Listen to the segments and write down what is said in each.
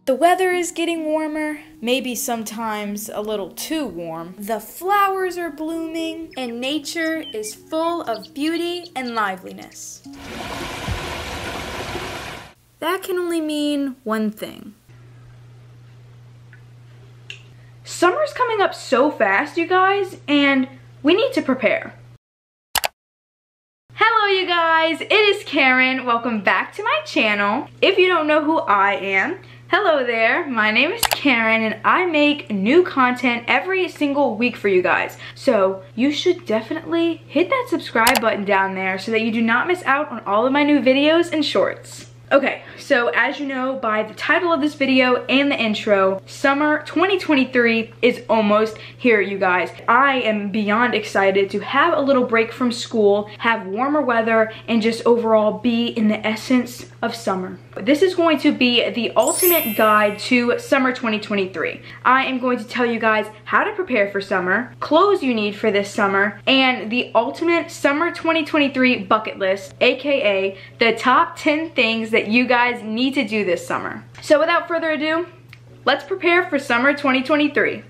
The weather is getting warmer, maybe sometimes a little too warm. The flowers are blooming, and nature is full of beauty and liveliness. That can only mean one thing. Summer's coming up so fast, you guys, and we need to prepare. Hello you guys, it is Karen. Welcome back to my channel. If you don't know who I am, hello there, my name is Karen and I make new content every single week for you guys. So you should definitely hit that subscribe button down there so that you do not miss out on all of my new videos and shorts. Okay, so as you know by the title of this video and the intro, summer 2023 is almost here, you guys. I am beyond excited to have a little break from school, have warmer weather, and just overall be in the essence of summer. This is going to be the ultimate guide to summer 2023. I am going to tell you guys how to prepare for summer, clothes you need for this summer, and the ultimate summer 2023 bucket list, aka the top 10 things that you guys need to do this summer. So without further ado, let's prepare for summer 2023.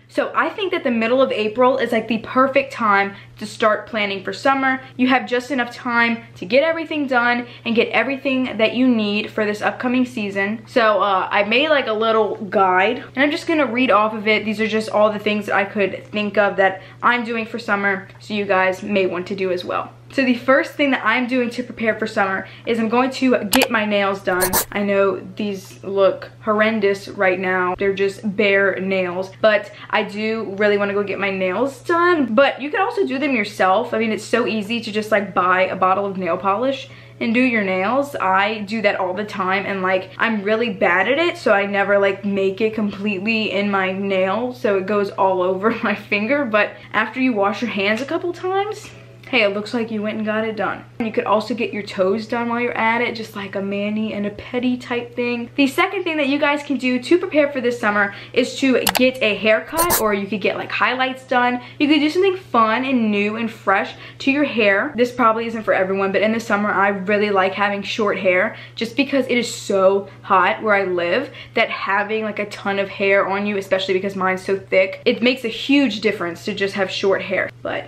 So I think that the middle of April is like the perfect time to start planning for summer. You have just enough time to get everything done and get everything that you need for this upcoming season. So I made like a little guide and I'm just gonna read off of it. These are just all the things that I could think of that I'm doing for summer, so you guys may want to do as well. So the first thing that I'm doing to prepare for summer is I'm going to get my nails done. I know these look horrendous right now. They're just bare nails, but I do really want to go get my nails done. But you can also do them yourself. I mean, it's so easy to just like buy a bottle of nail polish and do your nails. I do that all the time and like I'm really bad at it, so I never like make it completely in my nail so it goes all over my finger. But after you wash your hands a couple times, hey, it looks like you went and got it done. And you could also get your toes done while you're at it, just like a mani and a pedi type thing. The second thing that you guys can do to prepare for this summer is to get a haircut, or you could get like highlights done. You could do something fun and new and fresh to your hair. This probably isn't for everyone, but in the summer I really like having short hair just because it is so hot where I live that having like a ton of hair on you, especially because mine's so thick, it makes a huge difference to just have short hair. But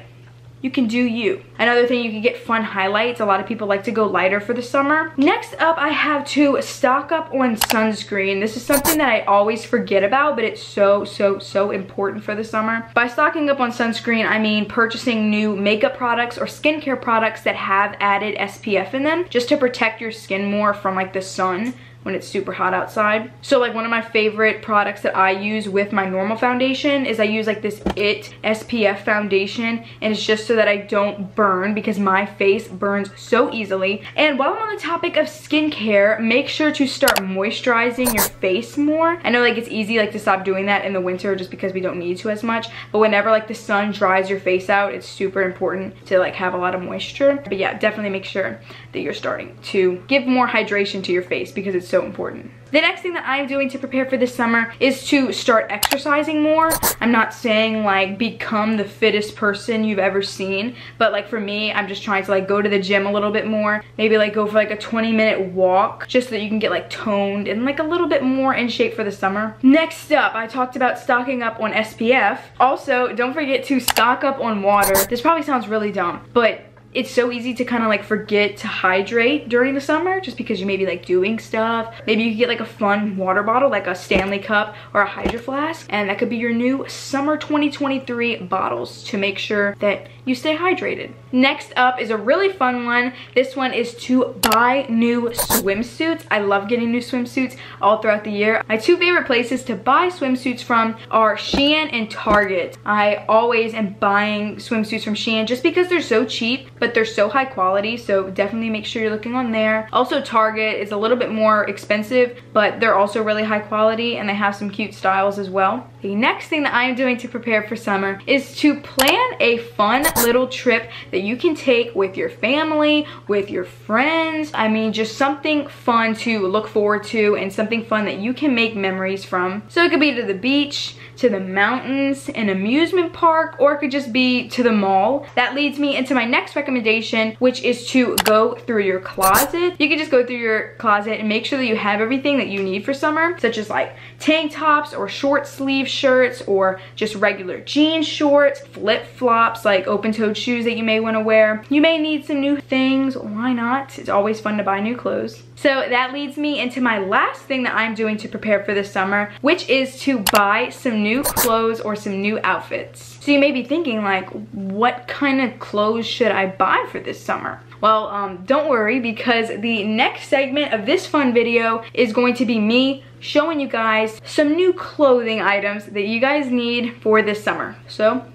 you can do you. Another thing, you can get fun highlights. A lot of people like to go lighter for the summer. Next up, I have to stock up on sunscreen. This is something that I always forget about, but it's so important for the summer. By stocking up on sunscreen, I mean purchasing new makeup products or skincare products that have added SPF in them, just to protect your skin more from like the sun when it's super hot outside. So like one of my favorite products that I use with my normal foundation is I use like this IT SPF foundation, and it's just so that I don't burn because my face burns so easily. And while I'm on the topic of skincare, make sure to start moisturizing your face more. I know like it's easy like to stop doing that in the winter just because we don't need to as much, but whenever like the sun dries your face out, it's super important to like have a lot of moisture. But yeah, definitely make sure that you're starting to give more hydration to your face because it's so important. The next thing that I'm doing to prepare for this summer is to start exercising more. I'm not saying like become the fittest person you've ever seen, but like for me, I'm just trying to like go to the gym a little bit more. Maybe like go for like a 20-minute walk just so that you can get like toned and like a little bit more in shape for the summer. Next up, I talked about stocking up on SPF. Also, don't forget to stock up on water. This probably sounds really dumb, but it's so easy to kind of like forget to hydrate during the summer just because you may be like doing stuff. Maybe you could get like a fun water bottle, like a Stanley cup or a Hydro Flask, and that could be your new summer 2023 bottles to make sure that you stay hydrated. Next up is a really fun one. This one is to buy new swimsuits. I love getting new swimsuits all throughout the year. My two favorite places to buy swimsuits from are Shein and Target. I always am buying swimsuits from Shein just because they're so cheap, but they're so high quality, so definitely make sure you're looking on there. Also, Target is a little bit more expensive, but they're also really high quality and they have some cute styles as well. The next thing that I am doing to prepare for summer is to plan a fun little trip that you can take with your family, with your friends. I mean, just something fun to look forward to and something fun that you can make memories from. So it could be to the beach, to the mountains, an amusement park, or it could just be to the mall. That leads me into my next recommendation, which is to go through your closet. You can just go through your closet and make sure that you have everything that you need for summer, such as like tank tops or short sleeve shirts or just regular jean shorts, flip-flops, like open-toed shoes that you may want to wear. You may need some new things. Why not? It's always fun to buy new clothes. So that leads me into my last thing that I'm doing to prepare for this summer, which is to buy some new clothes or some new outfits. So you may be thinking like, what kind of clothes should I buy for this summer? Well, don't worry, because the next segment of this fun video is going to be me showing you guys some new clothing items that you guys need for this summer. So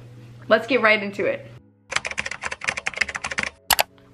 let's get right into it.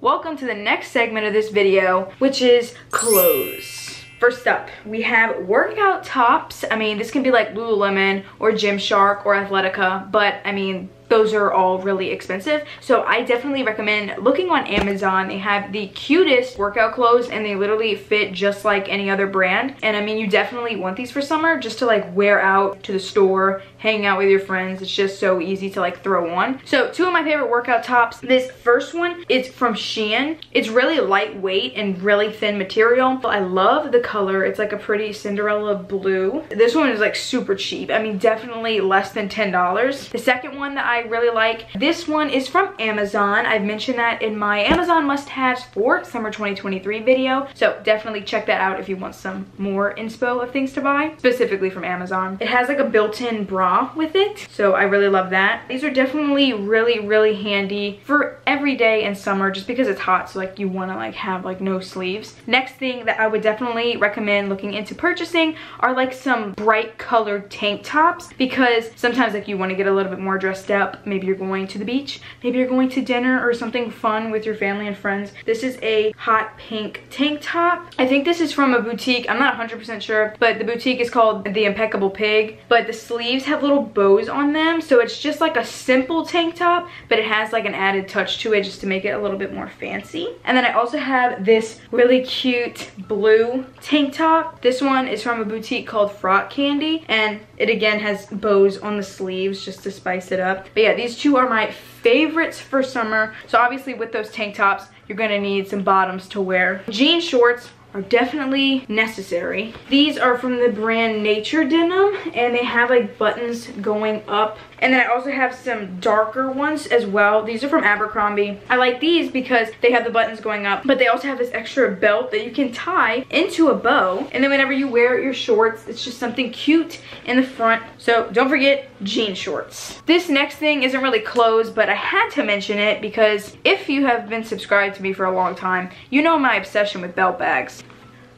Welcome to the next segment of this video, which is clothes. First up, we have workout tops. I mean, this can be like Lululemon or Gymshark or Athletica, but I mean, those are all really expensive. So I definitely recommend looking on Amazon. They have the cutest workout clothes and they literally fit just like any other brand. And I mean, you definitely want these for summer just to like wear out to the store, hang out with your friends. It's just so easy to like throw on. So two of my favorite workout tops. This first one is from Shein. It's really lightweight and really thin material. I love the color. It's like a pretty Cinderella blue. This one is like super cheap. I mean, definitely less than $10. The second one that I really like, this one is from Amazon. I've mentioned that in my Amazon must-haves for summer 2023 video. So definitely check that out if you want some more inspo of things to buy, specifically from Amazon. It has like a built-in bra with it, so I really love that. These are definitely really handy for every day in summer just because it's hot, so like you want to like have like no sleeves. Next thing that I would definitely recommend looking into purchasing are like some bright colored tank tops, because sometimes like you want to get a little bit more dressed up. Maybe you're going to the beach, maybe you're going to dinner or something fun with your family and friends. This is a hot pink tank top. I think this is from a boutique. I'm not 100% sure, but the boutique is called The Impeccable Pig, but the sleeves have little bows on them, so it's just like a simple tank top, but it has like an added touch to it just to make it a little bit more fancy. And then I also have this really cute blue tank top. This one is from a boutique called Frock Candy, and it again has bows on the sleeves just to spice it up. But yeah, these two are my favorites for summer. So obviously with those tank tops, you're gonna need some bottoms to wear. Jean shorts are definitely necessary. These are from the brand Nature Denim, and they have like buttons going up. And then I also have some darker ones as well. These are from Abercrombie. I like these because they have the buttons going up, but they also have this extra belt that you can tie into a bow. And then whenever you wear your shorts, it's just something cute in the front. So don't forget jean shorts. This next thing isn't really clothes, but I had to mention it because if you have been subscribed to me for a long time, you know my obsession with belt bags.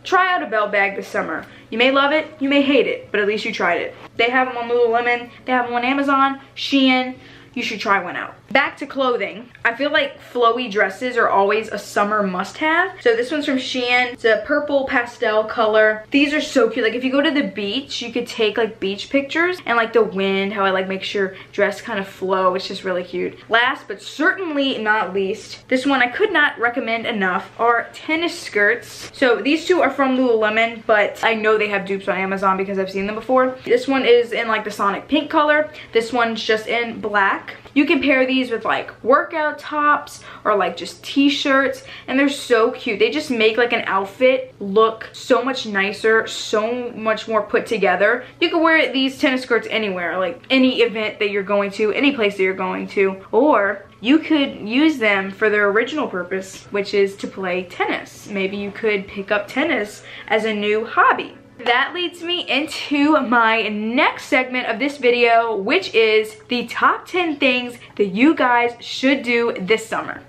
Try out a belt bag this summer. You may love it, you may hate it, but at least you tried it. They have them on Lululemon, they have them on Amazon, Shein. You should try one out. Back to clothing. I feel like flowy dresses are always a summer must-have. So this one's from Shein. It's a purple pastel color. These are so cute. Like if you go to the beach, you could take like beach pictures and like the wind, how it like makes your dress kind of flow. It's just really cute. Last but certainly not least, this one I could not recommend enough are tennis skirts. So these two are from Lululemon, but I know they have dupes on Amazon because I've seen them before. This one is in like the Sonic pink color. This one's just in black. You can pair these with like workout tops or like just t-shirts, and they're so cute. They just make like an outfit look so much nicer, so much more put together. You can wear these tennis skirts anywhere, like any event that you're going to, any place that you're going to, or you could use them for their original purpose, which is to play tennis. Maybe you could pick up tennis as a new hobby. That leads me into my next segment of this video, which is the top 10 things that you guys should do this summer.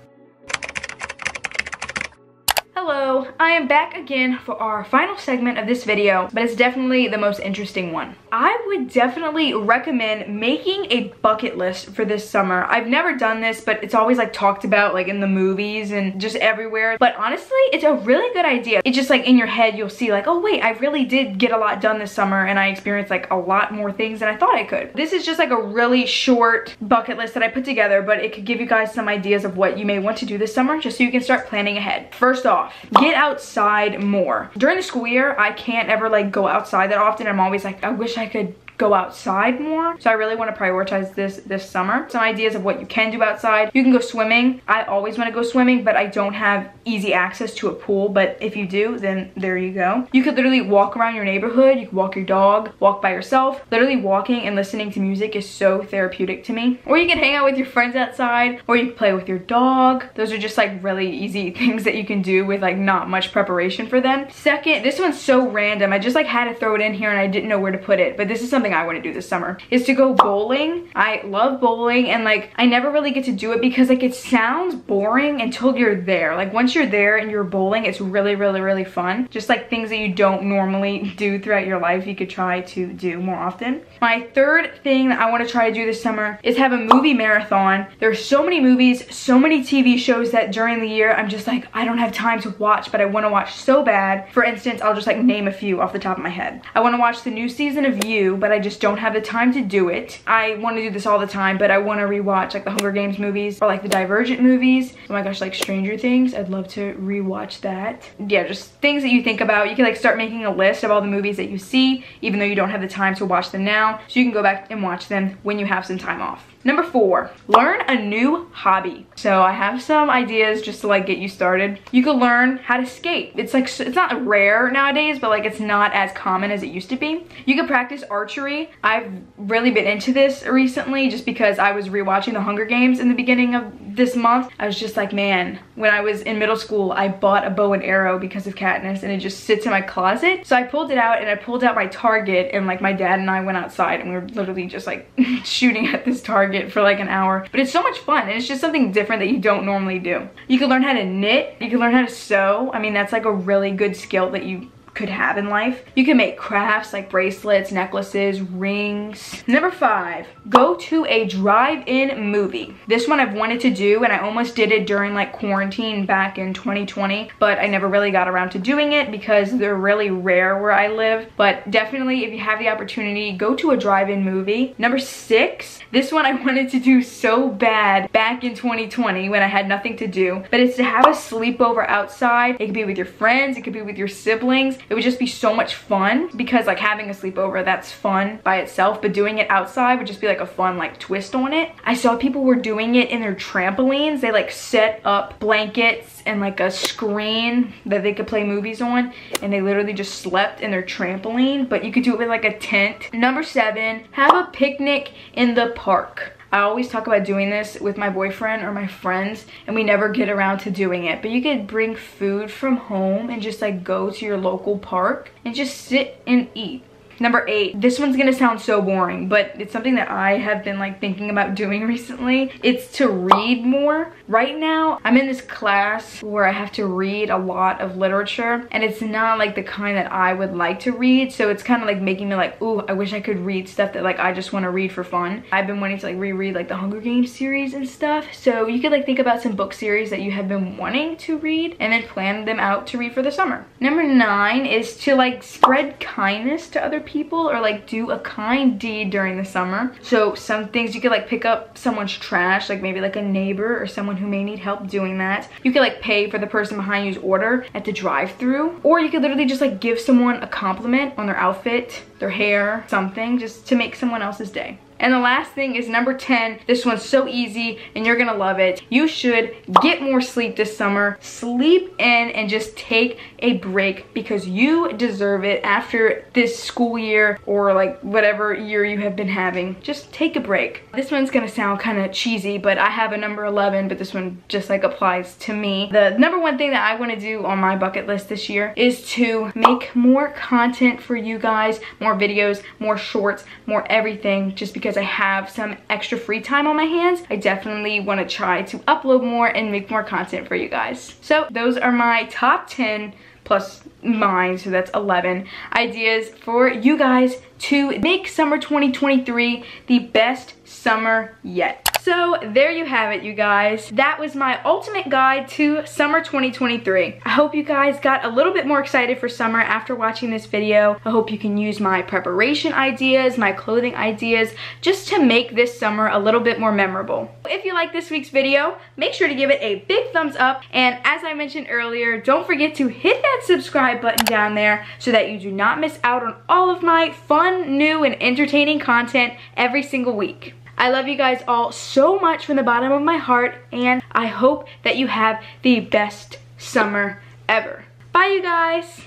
Hello, I am back again for our final segment of this video, but it's definitely the most interesting one. I would definitely recommend making a bucket list for this summer. I've never done this, but it's always like talked about like in the movies and just everywhere. But honestly, it's a really good idea. It's just like in your head, you'll see like, oh wait, I really did get a lot done this summer and I experienced like a lot more things than I thought I could. This is just like a really short bucket list that I put together, but it could give you guys some ideas of what you may want to do this summer just so you can start planning ahead. First off, get outside more. During the school year, I can't ever like go outside that often. I'm always like, I wish I could go outside more. So I really want to prioritize this summer. Some ideas of what you can do outside. You can go swimming. I always want to go swimming, but I don't have easy access to a pool. But if you do, then there you go. You could literally walk around your neighborhood. You could walk your dog, walk by yourself. Literally walking and listening to music is so therapeutic to me. Or you can hang out with your friends outside, or you can play with your dog. Those are just like really easy things that you can do with like not much preparation for them. Second, this one's so random. I just like had to throw it in here and I didn't know where to put it, but this is something I want to do this summer, is to go bowling. I love bowling, and like I never really get to do it because like it sounds boring until you're there. Like once you're there and you're bowling, it's really fun. Just like things that you don't normally do throughout your life, you could try to do more often. My third thing that I want to try to do this summer is have a movie marathon. There's so many movies, so many TV shows that during the year I'm just like, I don't have time to watch, but I want to watch so bad. For instance, I'll just like name a few off the top of my head. I want to watch the new season of You, but I just don't have the time to do it. I want to do this all the time, but I want to rewatch like the Hunger Games movies or like the Divergent movies. Oh my gosh, like Stranger Things. I'd love to rewatch that. Yeah, just things that you think about. You can like start making a list of all the movies that you see, even though you don't have the time to watch them now. So you can go back and watch them when you have some time off. Number 4, learn a new hobby. So I have some ideas just to like get you started. You could learn how to skate. It's like, it's not rare nowadays, but like it's not as common as it used to be. You could practice archery. I've really been into this recently just because I was rewatching the Hunger Games in the beginning of this month. I was just like, man, when I was in middle school, I bought a bow and arrow because of Katniss and it just sits in my closet. So I pulled it out and I pulled out my target, and like my dad and I went outside and we were literally just like shooting at this target for like an hour. But it's so much fun and it's just something different that you don't normally do. You can learn how to knit. You can learn how to sew. I mean, that's like a really good skill that you could have in life. You can make crafts like bracelets, necklaces, rings. Number 5, go to a drive-in movie. This one I've wanted to do, and I almost did it during like quarantine back in 2020, but I never really got around to doing it because they're really rare where I live. But definitely, if you have the opportunity, go to a drive-in movie. Number 6, this one I wanted to do so bad back in 2020 when I had nothing to do, but it's to have a sleepover outside. It could be with your friends, it could be with your siblings. It would just be so much fun because like having a sleepover, that's fun by itself, but doing it outside would just be like a fun like twist on it. I saw people were doing it in their trampolines. They like set up blankets and like a screen that they could play movies on, and they literally just slept in their trampoline, but you could do it with like a tent. Number 7, have a picnic in the park. I always talk about doing this with my boyfriend or my friends, and we never get around to doing it. But you could bring food from home and just like go to your local park and just sit and eat. Number 8, this one's gonna sound so boring, but it's something that I have been like thinking about doing recently. It's to read more. Right now, I'm in this class where I have to read a lot of literature, and it's not like the kind that I would like to read, so it's kind of like making me like, ooh, I wish I could read stuff that like I just want to read for fun. I've been wanting to like reread like the Hunger Games series and stuff, so you could like think about some book series that you have been wanting to read and then plan them out to read for the summer. Number 9 is to like spread kindness to other people or like do a kind deed during the summer. So some things, you could like pick up someone's trash, like maybe like a neighbor or someone who may need help doing that. You could like pay for the person behind you's order at the drive-thru, or you could literally just like give someone a compliment on their outfit, their hair, something, just to make someone else's day. And the last thing is number 10. This one's so easy and you're gonna love it. You should get more sleep this summer. Sleep in and just take a break because you deserve it after this school year or like whatever year you have been having. Just take a break. This one's gonna sound kind of cheesy, but I have a number 11, but this one just like applies to me. The number 1 thing that I want to do on my bucket list this year is to make more content for you guys, more videos, more shorts, more everything, just because because I have some extra free time on my hands, I definitely want to try to upload more and make more content for you guys. So those are my top 10 plus mine, so that's 11 ideas for you guys to make summer 2023 the best summer yet. So there you have it, you guys. That was my ultimate guide to summer 2023. I hope you guys got a little bit more excited for summer after watching this video. I hope you can use my preparation ideas, my clothing ideas, just to make this summer a little bit more memorable. If you like this week's video, make sure to give it a big thumbs up. And as I mentioned earlier, don't forget to hit that subscribe button down there so that you do not miss out on all of my fun, new, and entertaining content every single week. I love you guys all so much from the bottom of my heart, and I hope that you have the best summer ever. Bye, you guys.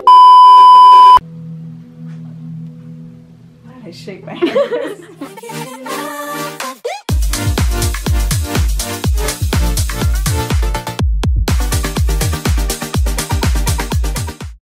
Why did I shake my hands?